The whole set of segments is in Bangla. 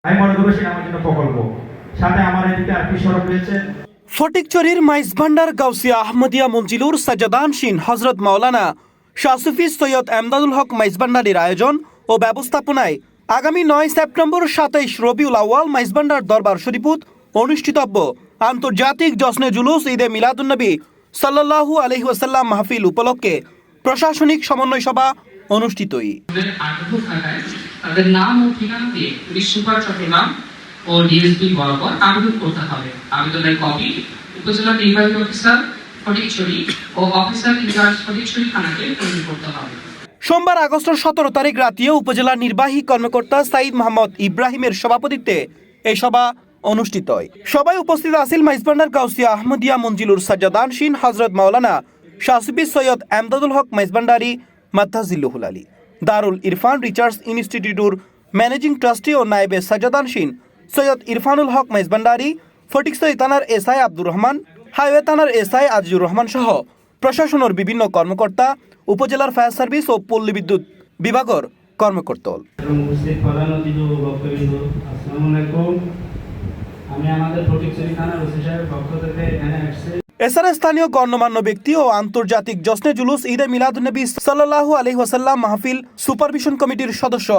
আমি মনে করি সেটা আমার জন্য প্রকল্প। সাথে আমার এদিকে আরেকটি সড়ক রয়েছে। ফটিকছড়ির মাইজভান্ডার গাউসিয়া আহমদিয়া মঞ্জিলুর সাজ্জাদানশীন হজরত মাওলানা শাসুফি সৈয়দ এমদাদুল হক মাইজভান্ডারির আয়োজন ও ব্যবস্থাপনায় আগামী 9 সেপ্টেম্বর 27 রবিউল আউয়াল মাইজভান্ডার দরবার শরীফত অনুষ্ঠিতব্য আন্তর্জাতিক জশ্নে জুলুস ঈদে মিলাদুন্নবী সাল্লাল্লাহু আলাইহি ওয়াসাল্লাম মাহফিল উপলক্ষে প্রশাসনিক সমন্বয় সভা অনুষ্ঠিতই। তাদের নাম ও ঠিকানা দিয়ে পুলিশ সুপার চট্টগ্রাম ও ডিএসপি বরাবর আবেদন করতে হবে। আবেদনের কপি উপজেলা নির্বাহী অফিসার ফটিকছড়ি ও অফিসার ইনচার্জ ফটিকছড়ি থানাকে প্রেরণ করতে হবে। সোমবার আগস্টের 17 তারিখ রাতে উপজেলা নির্বাহী কর্মকর্তা সাইদ মোহাম্মদ ইব্রাহিমের সভাপতিত্বে এই সভা অনুষ্ঠিত হয়। সবাই উপস্থিত আছেন মাইজভান্ডার গাউসিয়া আহমদিয়া মঞ্জিলুর সাজ্জাদানশীন হজরত মাওলানা শাসুফি সৈয়দ এমদাদুল হক মাইজভান্ডারি মাদ্দাজিল্লুহুল আলী, দারুল ইরফান রিসার্চ ইনস্টিটিউটের ম্যানেজিং ট্রাস্টি ও নায়েবে সাজ্জাদানশীন সৈয়দ ইরফানুল হক মাইজভান্ডারি, ফটিকছড়ি থানার এসআই আব্দুর রহমান, হাইওয়ে থানার এসআই আজিজুর রহমান সহ প্রশাসনের বিভিন্ন কর্মকর্তা, উপজেলার ফায়ার সার্ভিস ও পল্লী বিদ্যুৎ বিভাগের কর্মকর্তা। এছাড়া স্থানীয় গণ্যমান্য ব্যক্তি ও আন্তর্জাতিক জশ্নে জুলুস ঈদে মিলাদুন্নবী সাল্লাল্লাহু আলাইহি ওয়াসাল্লাম মাহফিল সুপারভিশন কমিটির সদস্য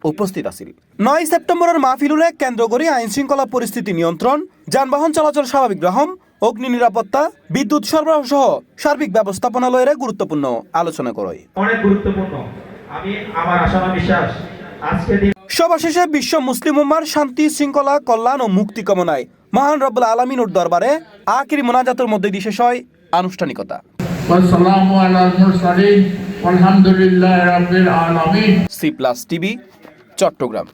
উপস্থিত আছিল। 9 সেপ্টেম্বরের মাহফিলুরে কেন্দ্র করে আইন শৃঙ্খলা পরিস্থিতি নিয়ন্ত্রণ, যানবাহন চলাচল স্বাভাবিক গ্রহণ, অগ্নি নিরাপত্তা, বিদ্যুৎ সরবরাহ সহ সার্বিক ব্যবস্থাপনা লয়ের গুরুত্বপূর্ণ আলোচনা করে। অনেক গুরুত্বপূর্ণ। আমি আমার আশা বিশ্বাস আজকে সভা শেষে বিশ্ব মুসলিম উম্মার শান্তি শৃঙ্খলা কল্যাণ ও মুক্তি কামনায় মহান রব্বুল আলামিনের দরবারে আখিরি মোনাজাতের মধ্যে দিয়ে শেষ হয় আনুষ্ঠানিকতা। ওয়াসসালামু আলাল মুরসালিন ওয়ালহামদুলিল্লাহি রাব্বিল আলামিন। C+ TV Chittagong.